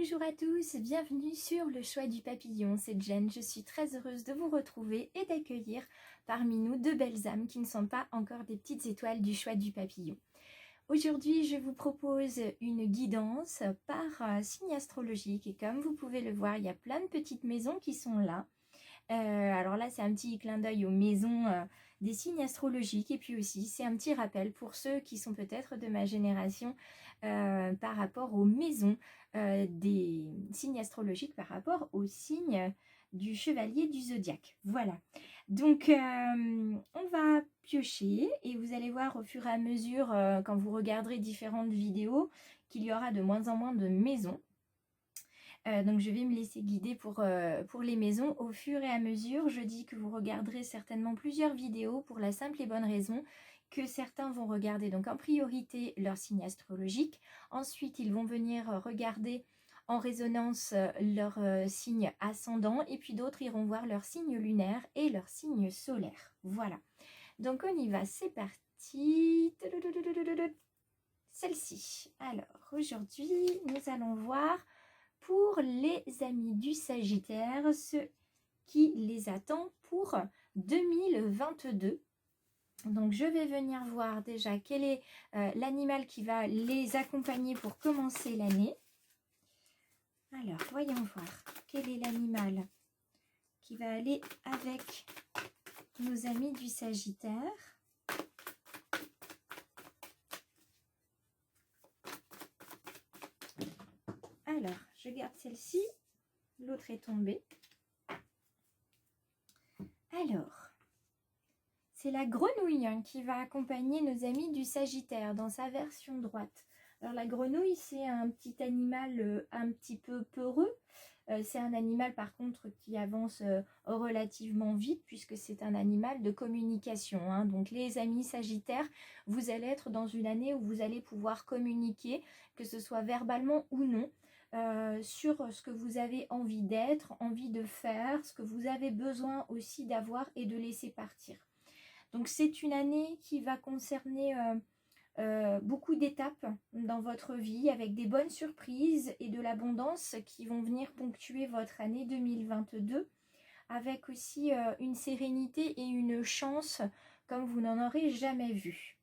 Bonjour à tous, bienvenue sur le choix du papillon, c'est Jen, je suis très heureuse de vous retrouver et d'accueillir parmi nous deux belles âmes qui ne sont pas encore des petites étoiles du choix du papillon. Aujourd'hui, je vous propose une guidance par signe astrologique et comme vous pouvez le voir, il y a plein de petites maisons qui sont là. Alors là, c'est un petit clin d'œil aux maisons des signes astrologiques et puis aussi, c'est un petit rappel pour ceux qui sont peut-être de ma génération par rapport aux maisons des signes astrologiques, par rapport aux signes du chevalier du zodiaque. Voilà. Donc, on va piocher et vous allez voir au fur et à mesure, quand vous regarderez différentes vidéos, qu'il y aura de moins en moins de maisons. Donc je vais me laisser guider pour les maisons au fur et à mesure. Je dis que vous regarderez certainement plusieurs vidéos pour la simple et bonne raison que certains vont regarder donc en priorité leur signe astrologique. Ensuite, ils vont venir regarder en résonance leur signe ascendant et puis d'autres iront voir leur signe lunaire et leur signe solaire. Voilà. Donc on y va, c'est parti. Celle-ci. Alors aujourd'hui, nous allons voir pour les amis du Sagittaire, ce qui les attend pour 2022. Donc je vais venir voir déjà quel est l'animal qui va les accompagner pour commencer l'année. Alors voyons voir quel est l'animal qui va aller avec nos amis du Sagittaire. Alors, je garde celle-ci, l'autre est tombée. Alors, c'est la grenouille qui va accompagner nos amis du Sagittaire dans sa version droite. Alors la grenouille, c'est un petit animal un petit peu peureux. C'est un animal par contre qui avance relativement vite puisque c'est un animal de communication. Donc les amis Sagittaires, vous allez être dans une année où vous allez pouvoir communiquer, que ce soit verbalement ou non. Sur ce que vous avez envie d'être, envie de faire, ce que vous avez besoin aussi d'avoir et de laisser partir. Donc c'est une année qui va concerner beaucoup d'étapes dans votre vie avec des bonnes surprises et de l'abondance qui vont venir ponctuer votre année 2022 avec aussi une sérénité et une chance comme vous n'en aurez jamais vu.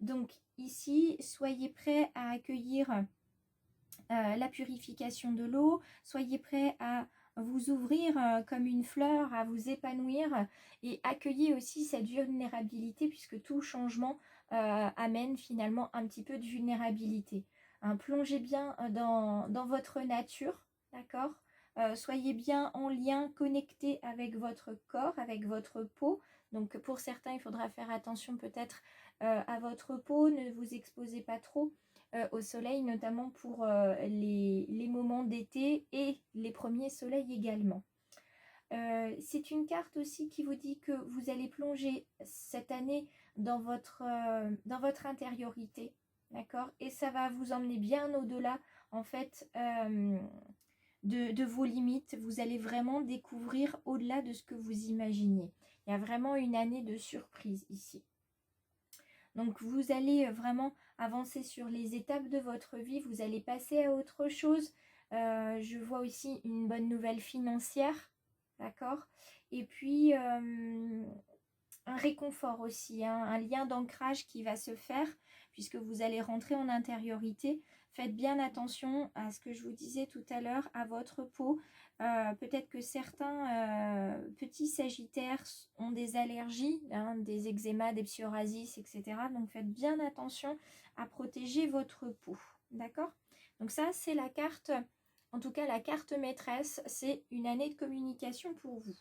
Donc ici, soyez prêts à accueillir la purification de l'eau, soyez prêts à vous ouvrir comme une fleur, à vous épanouir et accueillez aussi cette vulnérabilité puisque tout changement amène finalement un petit peu de vulnérabilité. Plongez bien dans votre nature, d'accord ? Soyez bien en lien, connecté avec votre corps, avec votre peau. Donc pour certains, il faudra faire attention peut-être à votre peau, ne vous exposez pas trop au soleil, notamment pour les moments d'été et les premiers soleils également. C'est une carte aussi qui vous dit que vous allez plonger cette année dans votre intériorité, d'accord ? Et ça va vous emmener bien au-delà, en fait, de vos limites. Vous allez vraiment découvrir au-delà de ce que vous imaginez. Il y a vraiment une année de surprise ici. Donc vous allez vraiment avancer sur les étapes de votre vie, vous allez passer à autre chose. Je vois aussi une bonne nouvelle financière, d'accord ? Et puis un réconfort aussi, un lien d'ancrage qui va se faire puisque vous allez rentrer en intériorité. Faites bien attention à ce que je vous disais tout à l'heure, à votre peau. Peut-être que certains petits sagittaires ont des allergies, des eczémas, des psoriasis, etc. Donc faites bien attention à protéger votre peau. D'accord ? Donc ça, c'est la carte, en tout cas la carte maîtresse, c'est une année de communication pour vous.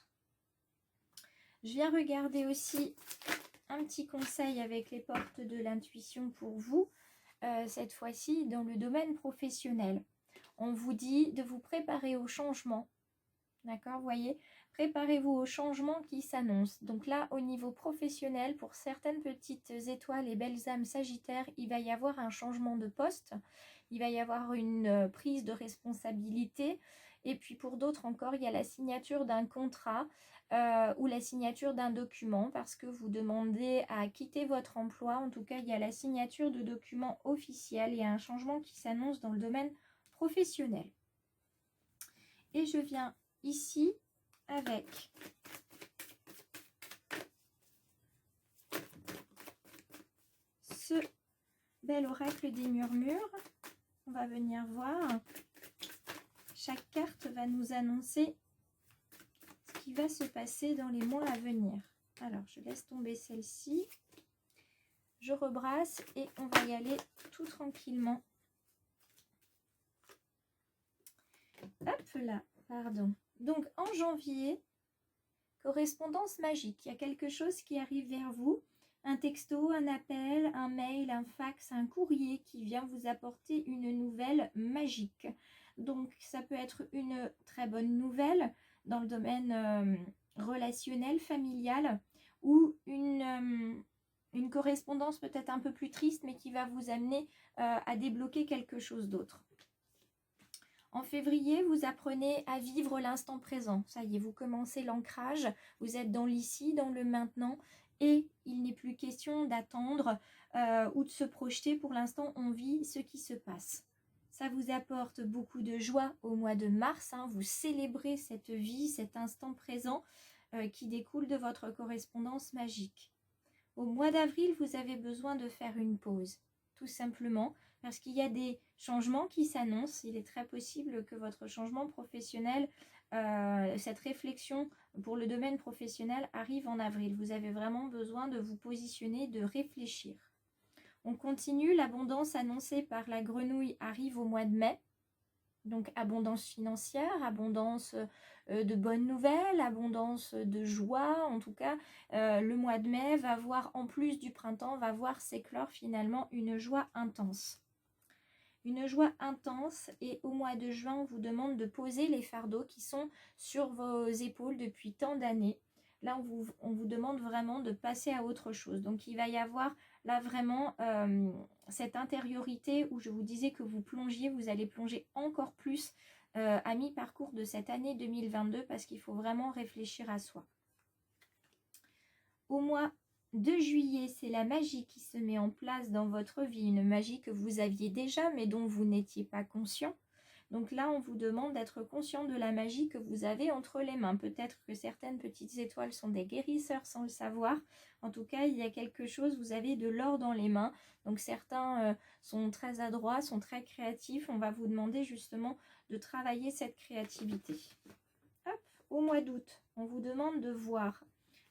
Je viens regarder aussi un petit conseil avec les portes de l'intuition pour vous, cette fois-ci dans le domaine professionnel. On vous dit de vous préparer au changement. D'accord, vous voyez, préparez-vous au changement qui s'annonce. Donc là, au niveau professionnel, pour certaines petites étoiles et belles âmes sagittaires, il va y avoir un changement de poste. Il va y avoir une prise de responsabilité. Et puis pour d'autres encore, il y a la signature d'un contrat ou la signature d'un document parce que vous demandez à quitter votre emploi. En tout cas, il y a la signature de documents officiels. Il y a un changement qui s'annonce dans le domaine professionnel. Et je viens ici avec ce bel oracle des murmures. On va venir voir. Chaque carte va nous annoncer ce qui va se passer dans les mois à venir. Alors, je laisse tomber celle-ci. Je rebrasse et on va y aller tout tranquillement. Hop là, pardon. Donc, en janvier, correspondance magique. Il y a quelque chose qui arrive vers vous. Un texto, un appel, un mail, un fax, un courrier qui vient vous apporter une nouvelle magique. Donc, ça peut être une très bonne nouvelle dans le domaine relationnel, familial, ou une correspondance peut-être un peu plus triste, mais qui va vous amener à débloquer quelque chose d'autre. En février, vous apprenez à vivre l'instant présent. Ça y est, vous commencez l'ancrage, vous êtes dans l'ici, dans le maintenant, et il n'est plus question d'attendre ou de se projeter. Pour l'instant, on vit ce qui se passe. Ça vous apporte beaucoup de joie au mois de mars. Vous célébrez cette vie, cet instant présent qui découle de votre correspondance magique. Au mois d'avril, vous avez besoin de faire une pause, tout simplement, parce qu'il y a des changements qui s'annoncent. Il est très possible que votre changement professionnel, cette réflexion pour le domaine professionnel arrive en avril. Vous avez vraiment besoin de vous positionner, de réfléchir. On continue, l'abondance annoncée par la grenouille arrive au mois de mai. Donc abondance financière, abondance de bonnes nouvelles, abondance de joie. En tout cas, le mois de mai va voir, en plus du printemps, va voir s'éclore finalement une joie intense. Une joie intense, et au mois de juin, on vous demande de poser les fardeaux qui sont sur vos épaules depuis tant d'années. Là, on vous demande vraiment de passer à autre chose. Donc, il va y avoir là vraiment cette intériorité où je vous disais que vous plongiez, vous allez plonger encore plus à mi-parcours de cette année 2022 parce qu'il faut vraiment réfléchir à soi. Au mois de juillet, c'est la magie qui se met en place dans votre vie, une magie que vous aviez déjà mais dont vous n'étiez pas conscient. Donc là, on vous demande d'être conscient de la magie que vous avez entre les mains. Peut-être que certaines petites étoiles sont des guérisseurs sans le savoir. En tout cas, il y a quelque chose, vous avez de l'or dans les mains. Donc certains sont très adroits, sont très créatifs. On va vous demander justement de travailler cette créativité. Hop, au mois d'août, on vous demande de voir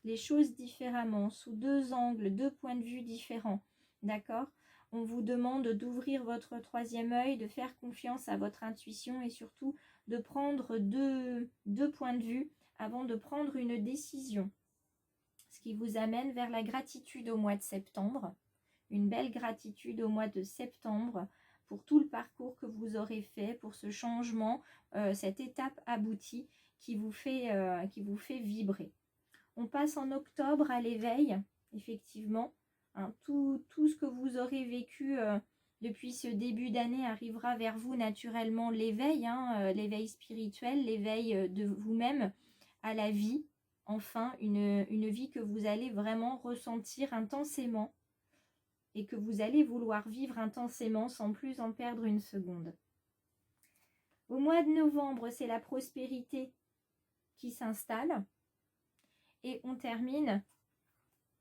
les choses différemment, sous deux angles, deux points de vue différents. D'accord ? On vous demande d'ouvrir votre troisième œil, de faire confiance à votre intuition et surtout de prendre deux points de vue avant de prendre une décision. Ce qui vous amène vers la gratitude au mois de septembre. Une belle gratitude au mois de septembre pour tout le parcours que vous aurez fait, pour ce changement, cette étape aboutie qui vous fait vibrer. On passe en octobre à l'éveil, effectivement. Tout ce que vous aurez vécu depuis ce début d'année arrivera vers vous naturellement, l'éveil, l'éveil spirituel, l'éveil de vous-même à la vie. Enfin, une vie que vous allez vraiment ressentir intensément et que vous allez vouloir vivre intensément sans plus en perdre une seconde. Au mois de novembre, c'est la prospérité qui s'installe. Et on termine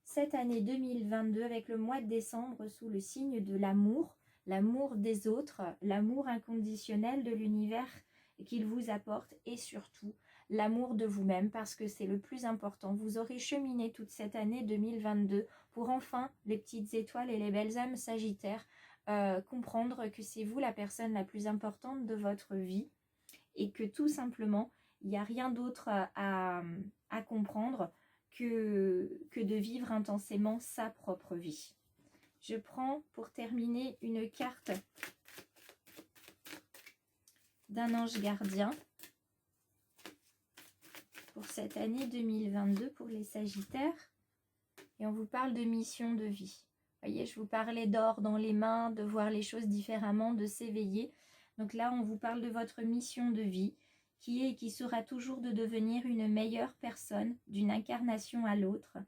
cette année 2022 avec le mois de décembre sous le signe de l'amour, l'amour des autres, l'amour inconditionnel de l'univers qu'il vous apporte et surtout l'amour de vous-même parce que c'est le plus important. Vous aurez cheminé toute cette année 2022 pour enfin, les petites étoiles et les belles âmes sagittaires, comprendre que c'est vous la personne la plus importante de votre vie et que tout simplement, il n'y a rien d'autre à comprendre que de vivre intensément sa propre vie. Je prends pour terminer une carte d'un ange gardien pour cette année 2022 pour les Sagittaires et on vous parle de mission de vie. Vous voyez, je vous parlais d'or dans les mains, de voir les choses différemment, de s'éveiller. Donc là, on vous parle de votre mission de vie qui est et qui sera toujours de devenir une meilleure personne d'une incarnation à l'autre.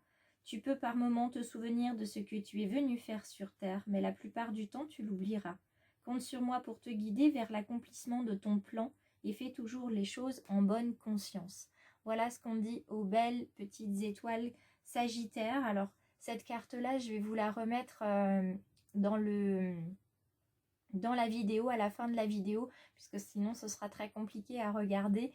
Tu peux par moments te souvenir de ce que tu es venu faire sur Terre, mais la plupart du temps, tu l'oublieras. Compte sur moi pour te guider vers l'accomplissement de ton plan et fais toujours les choses en bonne conscience. Voilà ce qu'on dit aux belles petites étoiles Sagittaire. Alors, cette carte-là, je vais vous la remettre dans la vidéo, à la fin de la vidéo, puisque sinon ce sera très compliqué à regarder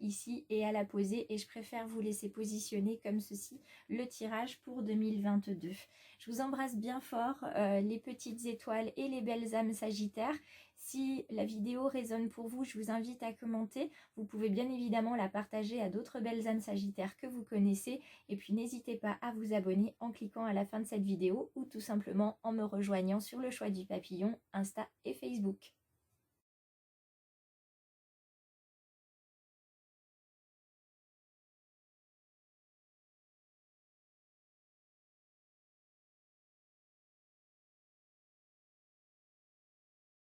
ici et à la poser, et je préfère vous laisser positionner comme ceci le tirage pour 2022. Je vous embrasse bien fort les petites étoiles et les belles âmes Sagittaires. Si la vidéo résonne pour vous, je vous invite à commenter. Vous pouvez bien évidemment la partager à d'autres belles âmes Sagittaires que vous connaissez, et puis n'hésitez pas à vous abonner en cliquant à la fin de cette vidéo ou tout simplement en me rejoignant sur le choix du papillon, Insta et Facebook.